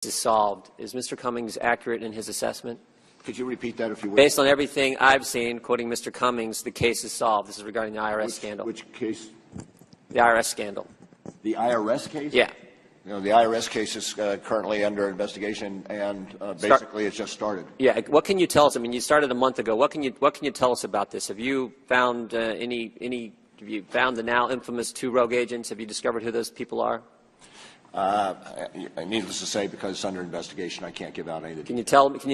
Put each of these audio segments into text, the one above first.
is solved. Is Mr. Cummings accurate in his assessment? Could you repeat that if you would? Based on everything I've seen, quoting Mr. Cummings, the case is solved. This is regarding the IRS scandal. Which case? The IRS scandal. The IRS case? Yeah. You know, the IRS case is currently under investigation, and basically it's just started. Yeah. What can you tell us? I mean, you started a month ago. What can you tell us about this? Have you found Have you found the now infamous 2 rogue agents? Have you discovered who those people are? Needless to say, because it's under investigation, I can't give out any of the Can you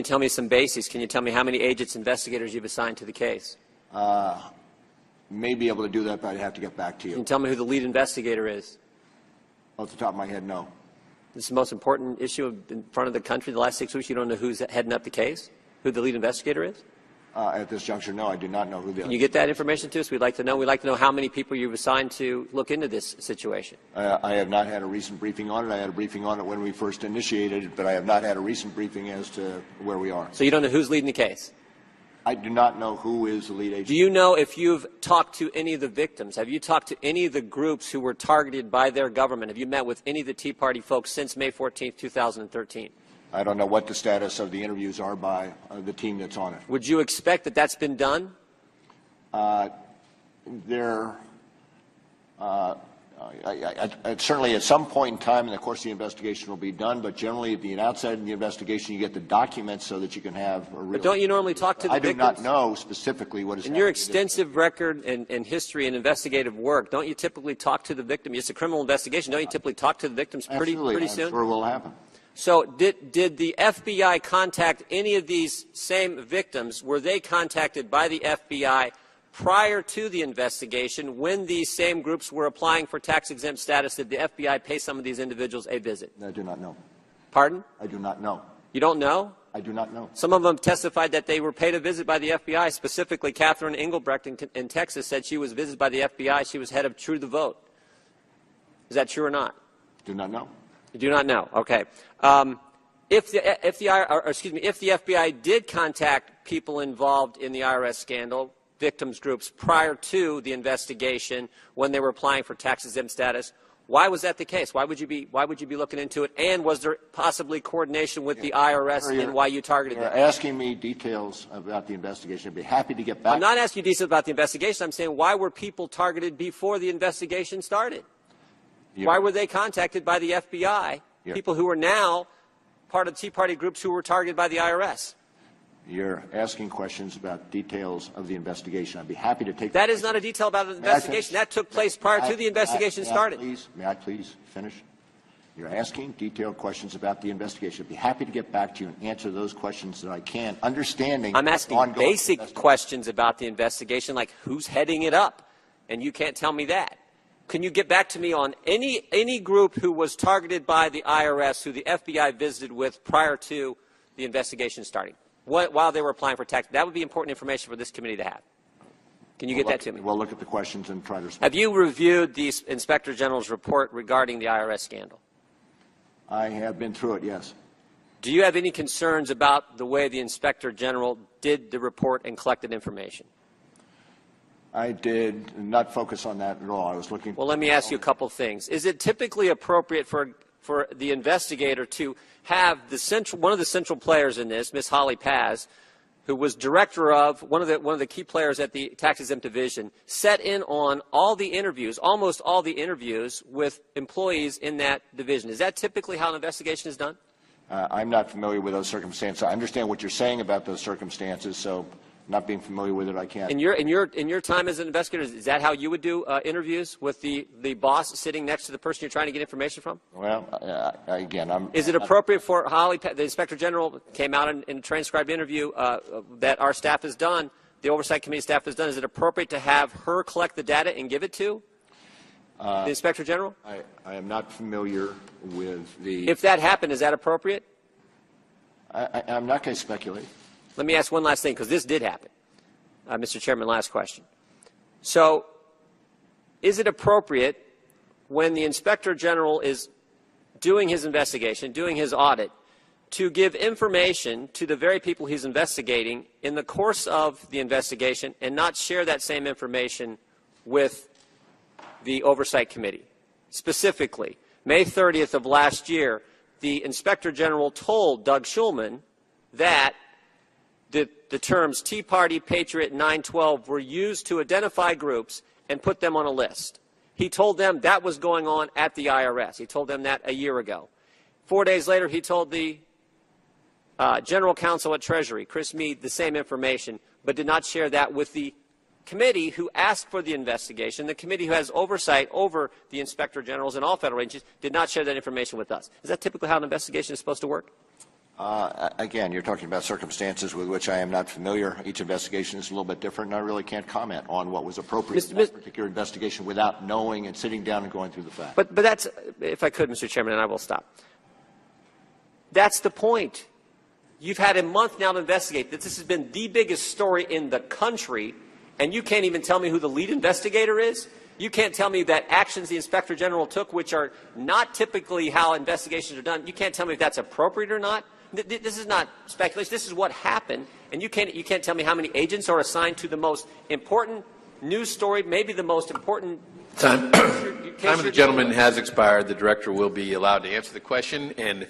tell me some bases? Can you tell me how many agents, investigators you've assigned to the case? May be able to do that, but I'd have to get back to you. Can you tell me who the lead investigator is? Off the top of my head, no. This is the most important issue in front of the country the last 6 weeks. You don't know who's heading up the case? Who the lead investigator is? At this juncture, no, I do not know who the. Can you get that information to us? We'd like to know. We'd like to know how many people you've assigned to look into this situation. I have not had a recent briefing on it. I had a briefing on it when we first initiated it, but I have not had a recent briefing as to where we are. So you don't know who's leading the case? I do not know who is the lead agent. Do you know if you've talked to any of the victims? Have you talked to any of the groups who were targeted by their government? Have you met with any of the Tea Party folks since May 14th, 2013? I don't know what the status of the interviews are by the team that's on it. Would you expect that that's been done? Certainly at some point in time in the course of the investigation will be done, but generally at the outset of the investigation you get the documents so that you can have a real. But don't you normally talk to the victims? I do not know specifically what is happening. In your extensive record and history and investigative work, don't you typically talk to the victim? It's a criminal investigation. Don't you typically talk to the victims pretty soon? Absolutely, I'm sure it will happen. So did the FBI contact any of these same victims? Were they contacted by the FBI prior to the investigation when these same groups were applying for tax-exempt status? Did the FBI pay some of these individuals a visit? I do not know. Pardon? I do not know. You don't know? I do not know. Some of them testified that they were paid a visit by the FBI. Specifically, Catherine Engelbrecht in Texas said she was visited by the FBI. She was head of True the Vote. Is that true or not? Do not know. You do not know. Okay. If the FBI did contact people involved in the IRS scandal, victims groups, prior to the investigation when they were applying for tax-exempt status, why was that the case? Why would you be looking into it? And was there possibly coordination with the IRS in why you targeted them? You're asking me details about the investigation. I'd be happy to get back. I'm not asking you details about the investigation. I'm saying why were people targeted before the investigation started? Why were they contacted by the FBI, people who are now part of Tea Party groups who were targeted by the IRS? You're asking questions about details of the investigation. I'd be happy to take that. Is not a detail about the investigation. That took place prior to the investigation started. May I please finish? You're asking detailed questions about the investigation. I'd be happy to get back to you and answer those questions that I can, understanding. I'm asking basic questions about the investigation, like who's heading it up, and you can't tell me that. Can you get back to me on any group who was targeted by the IRS who the FBI visited with prior to the investigation starting, while they were applying for tax? That would be important information for this committee to have. Can you get that to me? We'll look at the questions and try to respond. Have you reviewed the Inspector General's report regarding the IRS scandal? I have been through it, yes. Do you have any concerns about the way the Inspector General did the report and collected information? I did not focus on that at all. I was looking. Well, let me ask you a couple things. Is it typically appropriate for the investigator to have one of the central players in this, Ms. Holly Paz, who was director of one of the key players at the tax exempt division, set in on all the interviews, almost all the interviews with employees in that division? Is that typically how an investigation is done? I'm not familiar with those circumstances. I understand what you're saying about those circumstances, so not being familiar with it, I can't. In your time as an investigator, is that how you would do interviews with the boss sitting next to the person you're trying to get information from? Well, again, Is it appropriate for Holly, the Inspector General came out in a transcribed interview that our staff has done, the Oversight Committee staff has done, is it appropriate to have her collect the data and give it to the Inspector General? I am not familiar with the. If that happened, is that appropriate? I'm not going to speculate. Let me ask one last thing, because this did happen. Mr. Chairman, last question. So is it appropriate when the Inspector General is doing his investigation, doing his audit, to give information to the very people he's investigating in the course of the investigation and not share that same information with the Oversight Committee? Specifically, May 30th of last year, the Inspector General told Doug Shulman that the terms Tea Party, Patriot, 9/12 were used to identify groups and put them on a list. He told them that was going on at the IRS. He told them that a year ago. 4 days later, he told the General Counsel at Treasury, Chris Meade, the same information, but did not share that with the committee who asked for the investigation. The committee who has oversight over the Inspector Generals and all federal agencies did not share that information with us. Is that typically how an investigation is supposed to work? Again, you're talking about circumstances with which I am not familiar. Each investigation is a little bit different, and I really can't comment on what was appropriate in that particular investigation without knowing and sitting down and going through the facts. But that's, if I could, Mr. Chairman, and I will stop. That's the point. You've had a month now to investigate that. This has been the biggest story in the country, and you can't even tell me who the lead investigator is? You can't tell me that actions the Inspector General took, which are not typically how investigations are done, you can't tell me if that's appropriate or not? This is not speculation. This is what happened, and you can't tell me how many agents are assigned to the most important news story, maybe the most important. Time of the gentleman has expired. The director will be allowed to answer the question. And